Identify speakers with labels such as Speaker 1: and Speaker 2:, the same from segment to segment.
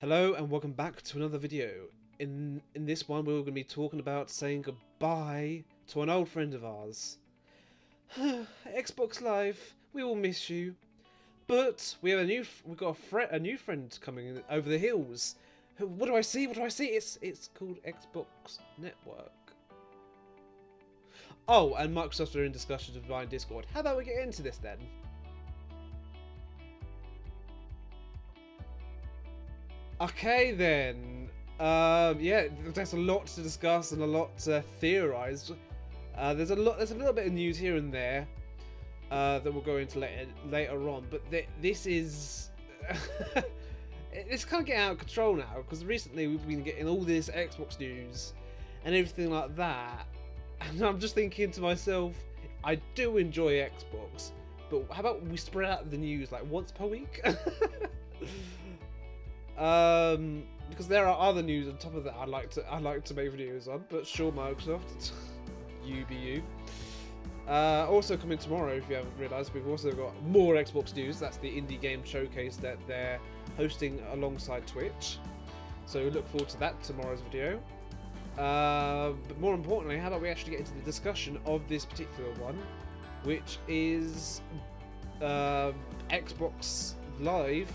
Speaker 1: Hello and welcome back to another video. In this one we're going to be talking about saying goodbye to an old friend of ours. Xbox Live, we will miss you. But we have a new friend coming over the hills. What do I see? What do I see? It's called Xbox Network. Oh, and Microsoft are in discussions with buying Discord. How about we get into this then? Okay then. Yeah, there's a lot to discuss and a lot to theorize. There's a little bit of news here and there that we'll go into later on. But this is it's kind of getting out of control now because recently we've been getting all this Xbox news and everything like that, and I'm just thinking to myself, I do enjoy Xbox, but how about we spread out the news like once per week? Because there are other news on top of that I'd like to make videos on, but sure, Microsoft, you be you. Also coming tomorrow, if you haven't realised, we've also got more Xbox news. That's the indie game showcase that they're hosting alongside Twitch. So look forward to that tomorrow's video. But more importantly, how about we actually get into the discussion of this particular one, which is Xbox Live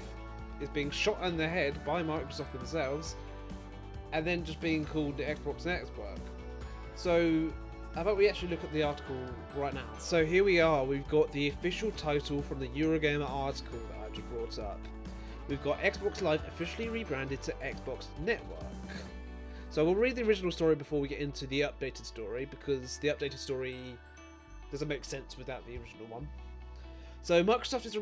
Speaker 1: is being shot in the head by Microsoft themselves, and then just being called the Xbox Network. So, how about we actually look at the article right now? So here we are. We've got the official title from the Eurogamer article that I just brought up. We've got Xbox Live officially rebranded to Xbox Network. So we'll read the original story before we get into the updated story, because the updated story doesn't make sense without the original one. So Microsoft is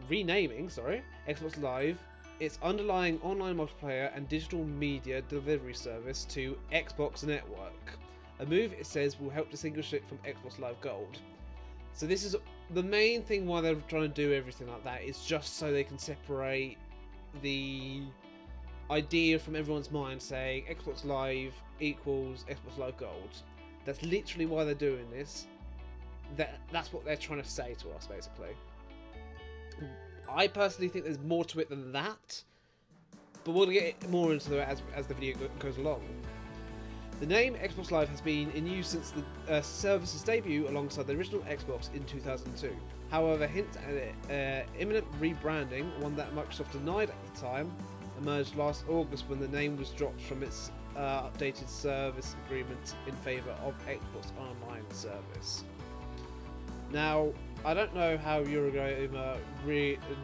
Speaker 1: renaming Xbox Live, its underlying online multiplayer and digital media delivery service to Xbox Network. A move, it says, will help distinguish it from Xbox Live Gold. So this is the main thing why they're trying to do everything like that, is just so they can separate the idea from everyone's mind saying Xbox Live equals Xbox Live Gold. That's literally why they're doing this. That's what they're trying to say to us, basically. I personally think there's more to it than that, but we'll get more into it as the video goes along. The name Xbox Live has been in use since the service's debut alongside the original Xbox in 2002. However, hints at imminent rebranding, one that Microsoft denied at the time, emerged last August when the name was dropped from its updated service agreement in favour of Xbox Online service. Now, I don't know how Eurogamer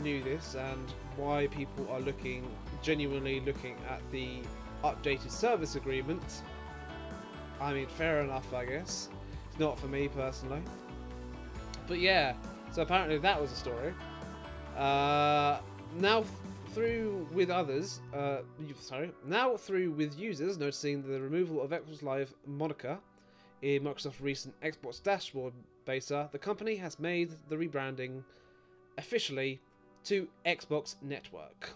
Speaker 1: knew this and why people are genuinely looking at the updated service agreement. I mean, fair enough, I guess. It's not for me personally. But yeah, so apparently that was a story. Now through with users noticing the removal of Xbox Live moniker in Microsoft's recent Xbox dashboard beta, the company has made the rebranding officially to Xbox Network.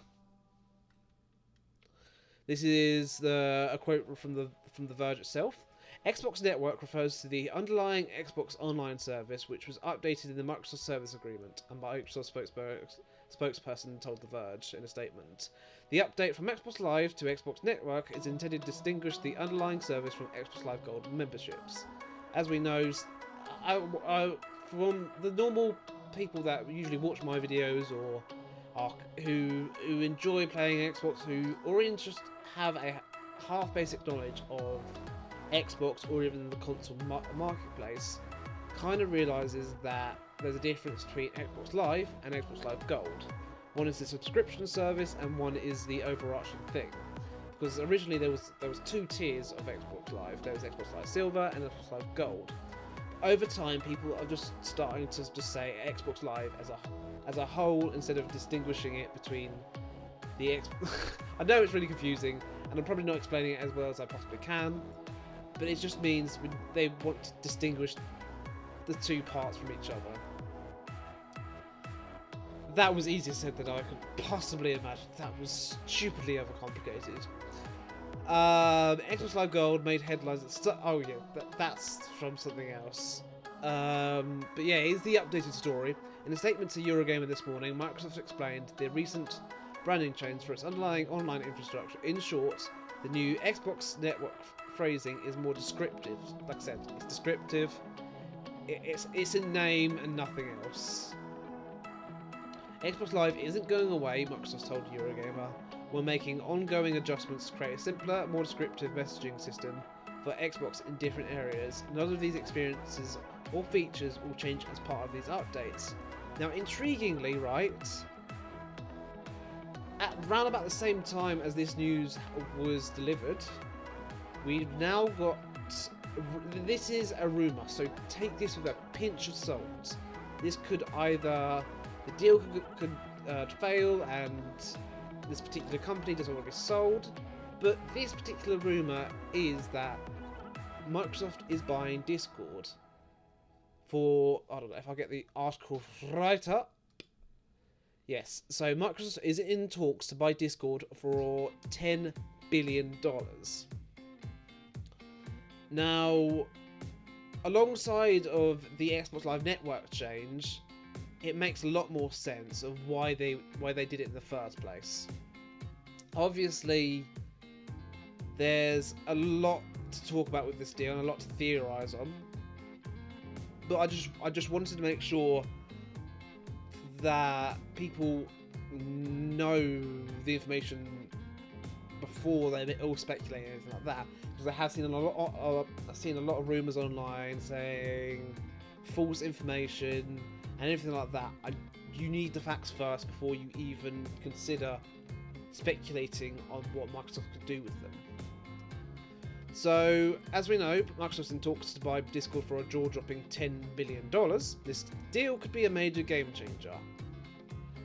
Speaker 1: This is a quote from the Verge itself. Xbox Network refers to the underlying Xbox Online service, which was updated in the Microsoft Service Agreement, and Microsoft spokesperson told The Verge in a statement. The update from Xbox Live to Xbox Network is intended to distinguish the underlying service from Xbox Live Gold memberships. As we know, from the normal people that usually watch my videos or who enjoy playing Xbox, who or even just have a half basic knowledge of Xbox or even the console marketplace, kind of realizes that there's a difference between Xbox Live and Xbox Live Gold. One is the subscription service and one is the overarching thing. Because originally there was two tiers of Xbox Live. There was Xbox Live Silver and Xbox Live Gold. Over time, people are just starting to just say Xbox Live as a whole instead of distinguishing it between the I know it's really confusing, and I'm probably not explaining it as well as I possibly can, but it just means they want to distinguish the two parts from each other. That was easier said than I could possibly imagine. That was stupidly overcomplicated. Xbox Live Gold made headlines oh yeah, that's from something else. But yeah, here's the updated story. In a statement to Eurogamer this morning, Microsoft explained the recent branding change for its underlying online infrastructure. In short, the new Xbox Network phrasing is more descriptive. Like I said, it's descriptive. It's a name and nothing else. Xbox Live isn't going away, Microsoft told Eurogamer. We're making ongoing adjustments to create a simpler, more descriptive messaging system for Xbox in different areas. None of these experiences or features will change as part of these updates. Now, intriguingly, right, at round about the same time as this news was delivered, we've now got... This is a rumour, so take this with a pinch of salt. This could either... The deal could fail and this particular company doesn't want to be sold, but this particular rumour is that Microsoft is buying Discord for... I don't know if I get the article right up. Yes, so Microsoft is in talks to buy Discord for $10 billion. Now, alongside of the Xbox Live Network change, it makes a lot more sense of why they did it in the first place. Obviously, there's a lot to talk about with this deal and a lot to theorise on, but I just wanted to make sure that people know the information before they all speculate and anything like that, because I have seen a lot of rumours online saying false information and everything like that. You need the facts first before you even consider speculating on what Microsoft could do with them. So, as we know, Microsoft's in talks to buy Discord for a jaw-dropping $10 billion. This deal could be a major game changer.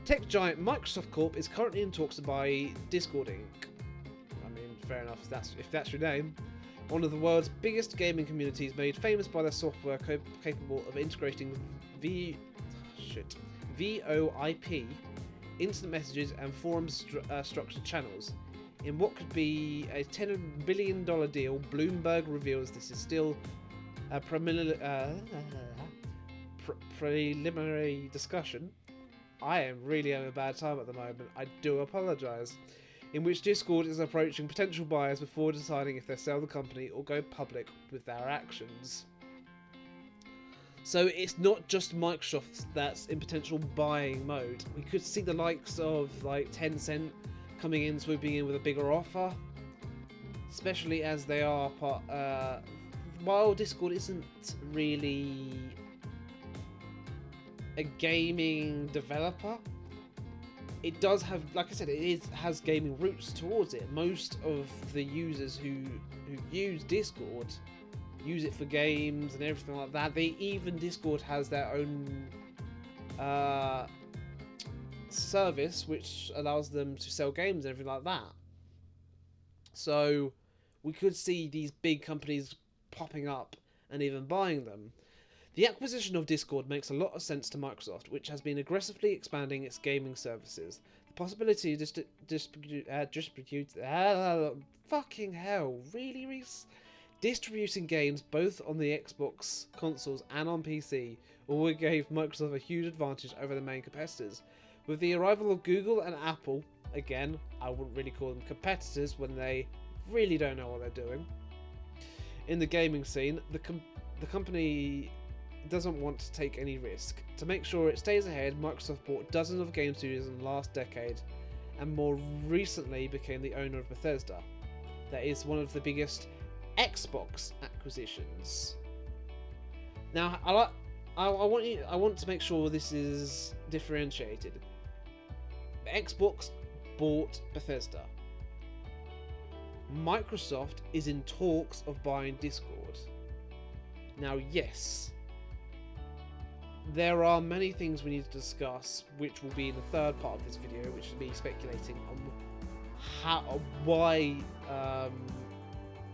Speaker 1: Tech giant Microsoft Corp is currently in talks to buy Discord Inc. I mean, fair enough, if that's your name. One of the world's biggest gaming communities, made famous by their software capable of integrating VoIP, instant messages, and forum structured channels. In what could be a $10 billion deal, Bloomberg reveals this is still a preliminary discussion. I am really having a bad time at the moment, I do apologise. In which Discord is approaching potential buyers before deciding if they sell the company or go public with their actions. So it's not just Microsoft that's in potential buying mode. We could see the likes of like Tencent coming in, swooping in with a bigger offer, especially as they are part. While Discord isn't really a gaming developer, it does have, like I said, has gaming roots towards it. Most of the users who use Discord use it for games and everything like that. Even Discord has their own service which allows them to sell games and everything like that. So we could see these big companies popping up and even buying them. The acquisition of Discord makes a lot of sense to Microsoft, which has been aggressively expanding its gaming services. The possibility of fucking hell, really, Reese? Distributing games both on the Xbox consoles and on PC all gave Microsoft a huge advantage over the main competitors. With the arrival of Google and Apple, again, I wouldn't really call them competitors when they really don't know what they're doing, in the gaming scene, the company doesn't want to take any risk. To make sure it stays ahead, Microsoft bought dozens of game studios in the last decade, and more recently became the owner of Bethesda. That is one of the biggest Xbox acquisitions. Now, I want to make sure this is differentiated. Xbox bought Bethesda. Microsoft is in talks of buying Discord. Now, yes, there are many things we need to discuss, which will be in the third part of this video, which is me speculating on why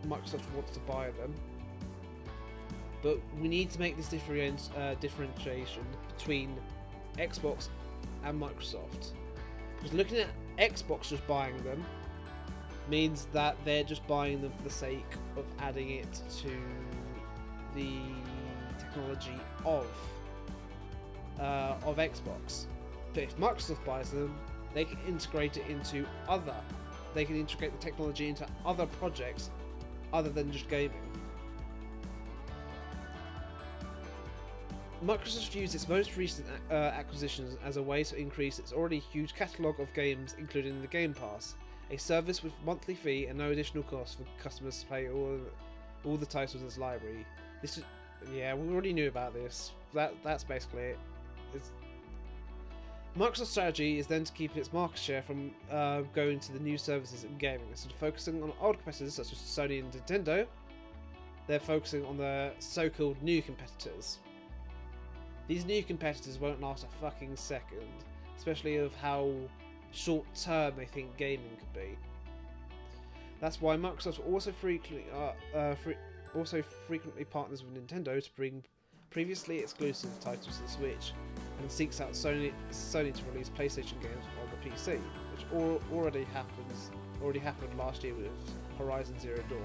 Speaker 1: Microsoft wants to buy them. But we need to make this differentiation between Xbox and Microsoft. Because looking at Xbox just buying them means that they're just buying them for the sake of adding it to the technology of Xbox. But if Microsoft buys them, they can integrate it into other. They can integrate the technology into other projects other than just gaming. Microsoft views its most recent acquisitions as a way to increase its already huge catalogue of games, including the Game Pass, a service with monthly fee and no additional cost for customers to play all the titles in its library. This is, yeah, we already knew about this. That's basically it. Microsoft's strategy is then to keep its market share from going to the new services in gaming. Instead of focusing on old competitors such as Sony and Nintendo, they're focusing on the so-called new competitors. These new competitors won't last a fucking second, especially of how short-term they think gaming could be. That's why Microsoft also frequently partners with Nintendo to bring previously exclusive titles to the Switch, and seeks out Sony to release PlayStation games on the PC, which already happened last year with Horizon Zero Dawn.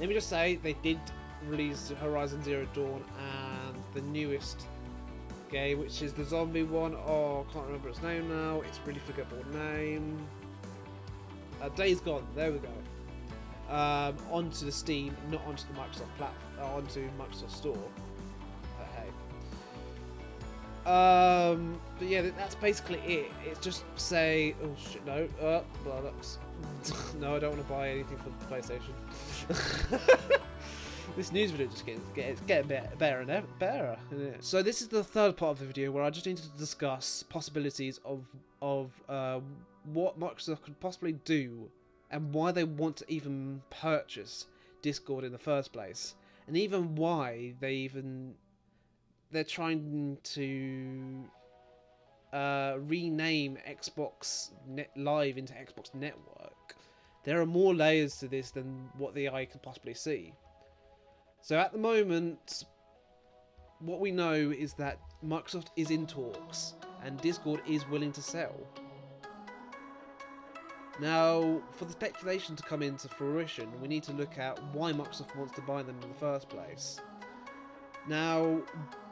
Speaker 1: Let me just say, they did release Horizon Zero Dawn and the newest game, which is the zombie one. Oh, I can't remember its name now. It's a really forgettable name. Days Gone. There we go. Onto the Steam, not onto the Microsoft platform, onto Microsoft Store. But yeah, that's basically it. It's just say, oh shit, no, bollocks. No, I don't want to buy anything for the PlayStation. This news video just getting better and better, isn't it? So this is the third part of the video where I just need to discuss possibilities of what Microsoft could possibly do and why they want to even purchase Discord in the first place, and even why they're trying to rename Xbox Live into Xbox Network. There are more layers to this than what the eye could possibly see. So at the moment, what we know is that Microsoft is in talks and Discord is willing to sell. Now, for the speculation to come into fruition, we need to look at why Microsoft wants to buy them in the first place. Now,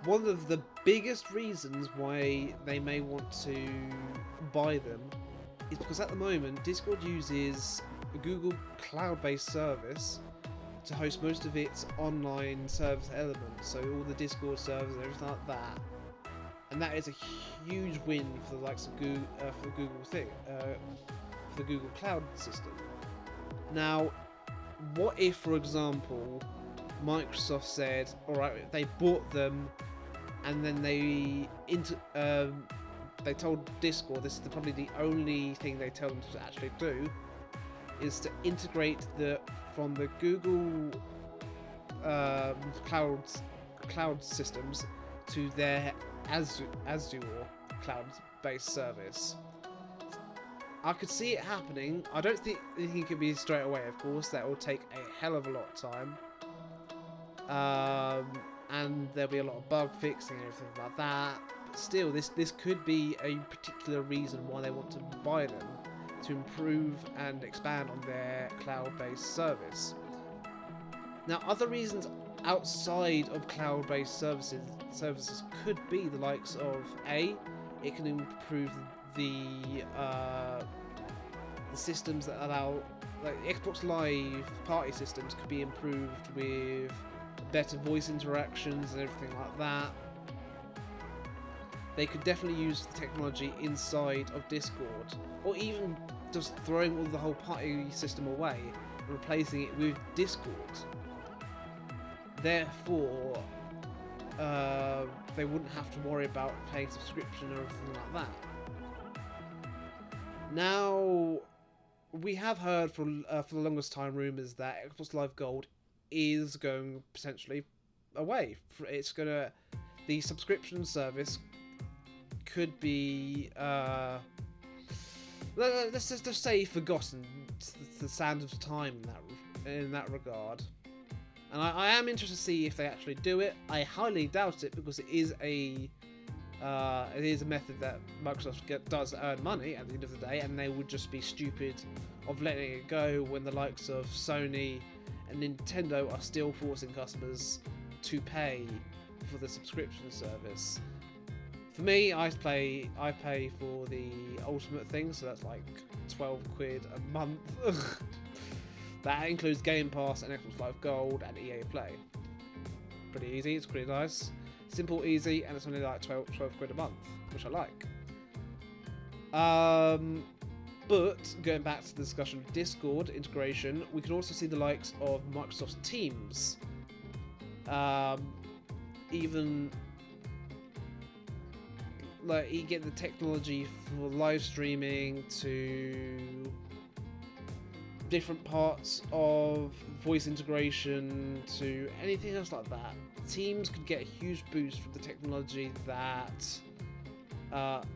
Speaker 1: one of the biggest reasons why they may want to buy them is because at the moment Discord uses a Google cloud-based service to host most of its online service elements, so all the Discord servers and everything like that, and that is a huge win for the likes of Google, for the Google Cloud system. Now, what if, for example, Microsoft said, alright, they bought them, and then they told Discord, this is probably the only thing they tell them to actually do, is to integrate from the Google cloud systems to their Azure cloud-based service. I could see it happening. I don't think it could be straight away, of course. That will take a hell of a lot of time. And there'll be a lot of bug fixing and everything like that. But still, this could be a particular reason why they want to buy them, to improve and expand on their cloud-based service. Now, other reasons outside of cloud-based services could be the likes of it can improve the systems that allow, like Xbox Live party systems could be improved with better voice interactions and everything like that. They could definitely use the technology inside of Discord, or even just throwing all the whole party system away and replacing it with Discord. Therefore, they wouldn't have to worry about paying subscription or everything like that. Now, we have heard for the longest time rumours that Xbox Live Gold is going potentially away. The subscription service could be, let's just say, forgotten. It's the sand of time in that regard. And I am interested to see if they actually do it. I highly doubt it, because it is a method that Microsoft does earn money at the end of the day, and they would just be stupid of letting it go when the likes of Sony and Nintendo are still forcing customers to pay for the subscription service For me, I pay for the ultimate thing, so that's like 12 quid a month. That includes Game Pass and Xbox Live Gold and EA Play. Pretty easy, it's pretty nice. Simple, easy, and it's only like 12 quid a month, which I like. But going back to the discussion of Discord integration, we can also see the likes of Microsoft's Teams. Even like you get the technology for live streaming to different parts of voice integration to anything else like that. Teams could get a huge boost from the technology that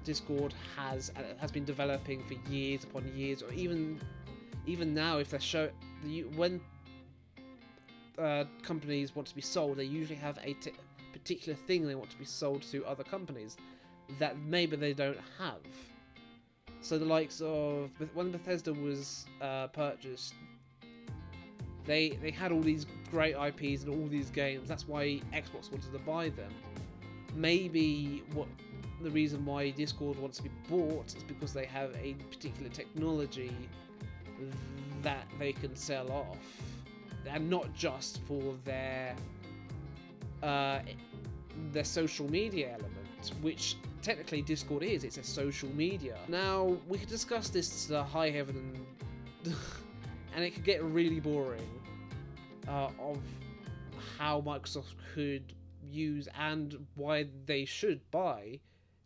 Speaker 1: Discord has been developing for years upon years, or even now, if they when companies want to be sold, they usually have a particular thing they want to be sold to other companies that maybe they don't have. So the likes of when Bethesda was purchased, they had all these great IPs and all these games. That's why Xbox wanted to buy them. Maybe the reason why Discord wants to be bought is because they have a particular technology that they can sell off, and not just for their social media element, which technically Discord is. It's a social media. Now, we could discuss this to high heaven and it could get really boring of how Microsoft could use and why they should buy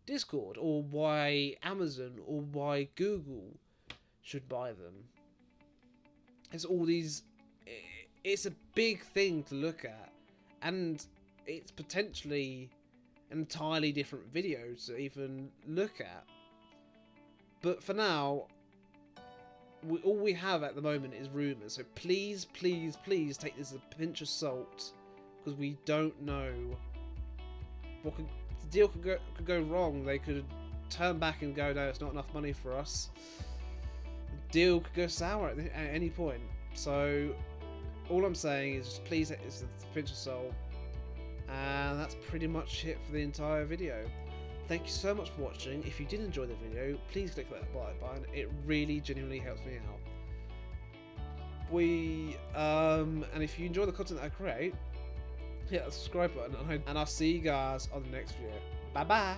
Speaker 1: Discord, or why Amazon or why Google should buy them. It's all these... It's a big thing to look at, and it's potentially an entirely different video to even look at. But for now, all we have at the moment is rumours, so please, please, please take this with a pinch of salt, because we don't know what the deal could go wrong. They could turn back and go, no, it's not enough money for us. The deal could go sour at any point. So all I'm saying is just please take this with a pinch of salt. And that's pretty much it for the entire video. Thank you so much for watching. If you did enjoy the video, please click that like button. It really genuinely helps me out. And if you enjoy the content that I create, hit that subscribe button, and I'll see you guys on the next video. Bye bye.